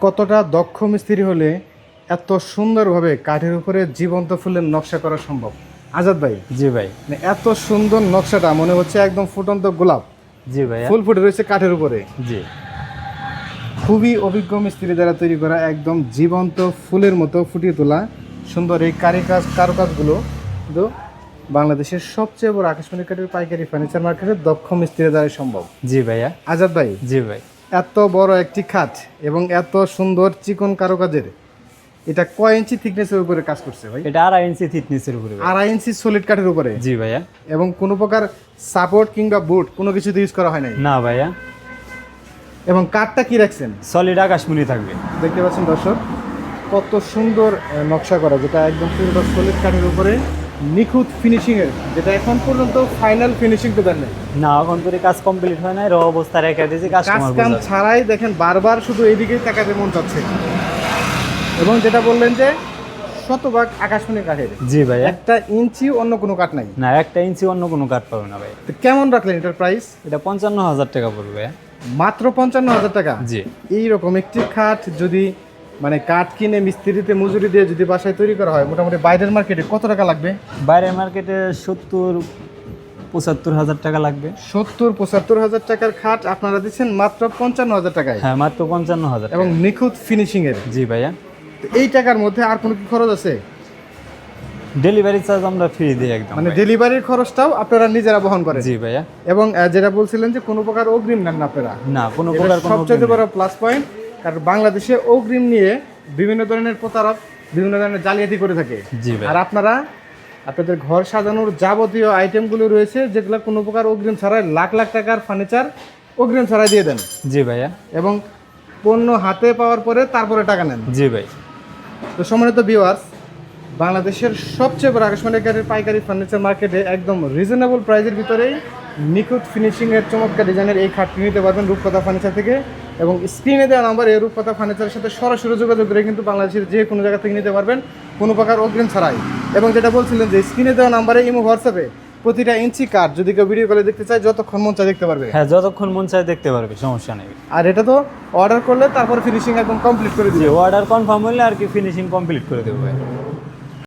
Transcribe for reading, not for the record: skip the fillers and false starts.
কতটা দক্ষ মিস্ত্রি হলে এত সুন্দরভাবে কাঠের উপরে জীবন্ত ফুলের নকশা করা সম্ভব? আজাদ ভাই, জি ভাই। মানে এত সুন্দর নকশাটা মনে হচ্ছে একদম ফুটন্ত গোলাপ, জি ভাইয়া। ফুল ফুটে রয়েছে কাঠের উপরে। জি খুবই অভিজ্ঞ মিস্ত্রি দ্বারা তৈরি করা একদম জীবন্ত ফুলের মতো ফুটিয়ে তোলা সুন্দর এই কারুকাজগুলো কিন্তু বাংলাদেশের সবচেয়ে বড় আকাশমণি কাঠের পাইকারি ফার্নিচার মার্কেটের দক্ষ মিস্ত্রি দ্বারা সম্ভব। জি ভাইয়া। আজাদ ভাই, জি ভাই। এত বড় একটি খাট এবং এত সুন্দর চিকন কারুকাজের, এটা কয় ইঞ্চি থিকনেসের উপরে কাজ করছে ভাই? এটা 2.5 ইঞ্চি থিকনেসের উপরে ভাই। 2.5 ইঞ্চি সলিড কাঠের উপরে? জি ভাইয়া। এবং কোনো প্রকার সাপোর্ট কিংবা বুট কোনো কিছুতে ইউজ করা হয় নাই? না ভাইয়া। এবং কাঠটা কি রাখছেন? সলিড আকাশমণি থাকবে। দেখতে পাচ্ছেন দর্শক, কত সুন্দর নকশা করা, যেটা একদম পুরোটা সলিড কাঠের উপরে নিখুঁত ফিনিশিংয়ের, যেটা এখন পর্যন্ত ফাইনাল ফিনিশিং তো দেন নাই। না, এখন করে কাজ কমপ্লিট হয় নাই, র অবস্থায় রেখে দিয়েছি কাজ কাস্টমার কাম বোঝার। ছাড়াই দেখেন বারবার শুধু এইদিকেই তাকাতে মন চাচ্ছে। এবং যেটা বললেন যে শতভাগ আকাশমণি কাঠের, জি ভাইয়া। একটা ইঞ্চি অন্য কোনো কাঠ নাই। না, 1 ইঞ্চি অন্য কোনো কাঠ পাবে না ভাই। তো কেমন রাখলেন এটার প্রাইস? এটা 55,000 টাকা পড়বে ভাইয়া। মাত্র 55,000 টাকা? জি। এইরকম একটি খাট যদি মানে কাঠ কিনে মিস্ত্রিতে মজুরি দিয়ে যদি বাসায় তৈরি করা হয়, মোটামুটি বাইরের মার্কেটে কত টাকা লাগবে? বাইরের মার্কেটে 70-75,000 টাকা লাগবে। 70-75,000 টাকার খাট আপনারা দিচ্ছেন মাত্র 55,000 টাকায়? হ্যাঁ, মাত্র 55,000 এবং নিখুঁত ফিনিশিং এর। জি ভাইয়া। তো এই টাকার মধ্যে আর কোনো কি খরচ আছে? ডেলিভারি চার্জ আমরা ফ্রি দিই একদম মানে ভাই। ডেলিভারির খরচটাও আপনারা নিজেরা বহন করেন? জি ভাইয়া। এবং যেটা বলছিলেন যে কোনো প্রকার অগ্রিম নেন না আপনারা? না, কোনো এটা প্রকার কোনো সবচেয়ে বড় প্লাস পয়েন্ট, কারণ বাংলাদেশে অগ্রিম নিয়ে বিভিন্ন ধরনের প্রতারক বিভিন্ন ধরনের জালিয়াতি করে থাকে। জি ভাই। আর আপনারা আপনাদের ঘর সাজানোর যাবতীয় আইটেমগুলো রয়েছে যেগুলো কোনো প্রকার অগ্রিম ছাড়াই লাখ লাখ টাকার ফার্নিচার অগ্রিম ছাড়াই দিয়ে দেন, জি ভাইয়া। এবং পণ্য হাতে পাওয়ার পরে তারপরে টাকা নেন। জি ভাই। তো সম্মানিত ভিউয়ার্স, বাংলাদেশের সবচেয়ে বড় আকাশমণি কাঠের পাইকারি ফার্নিচার মার্কেটে একদম রিজনেবল প্রাইসের ভিতরেই নিখুঁত ফিনিশিংয়ের চমৎকার ডিজাইনের এই খাটটি নিতে পারবেন রূপকথা ফার্নিচার থেকে। এবং স্ক্রিনে দেওয়া নাম্বার এই রূপকথা ফার্নিচারের সাথে সরাসরি যোগাযোগ করে কিন্তু বাংলাদেশের যে কোনো জায়গা থেকে নিতে পারবেন কোনো প্রকার অগ্রিম ছাড়াই। এবং যেটা বলছিলেন যে স্ক্রিনে দেওয়া নাম্বারে ইমো হোয়াটসঅ্যাপে প্রতিটা ইঞ্চি কাঠ যদি কেউ ভিডিও কলে দেখতে চায় যতক্ষণ মন চায় দেখতে পারবে। হ্যাঁ, যতক্ষণ মন চায় দেখতে পারবে, সমস্যা নেই। আর এটা তো অর্ডার করলে তারপর ফিনিশিং একদম কমপ্লিট করে জি, দিবে। অর্ডার কনফার্ম হলে আর কি ফিনিশিং কমপ্লিট করে দেবো ভাই।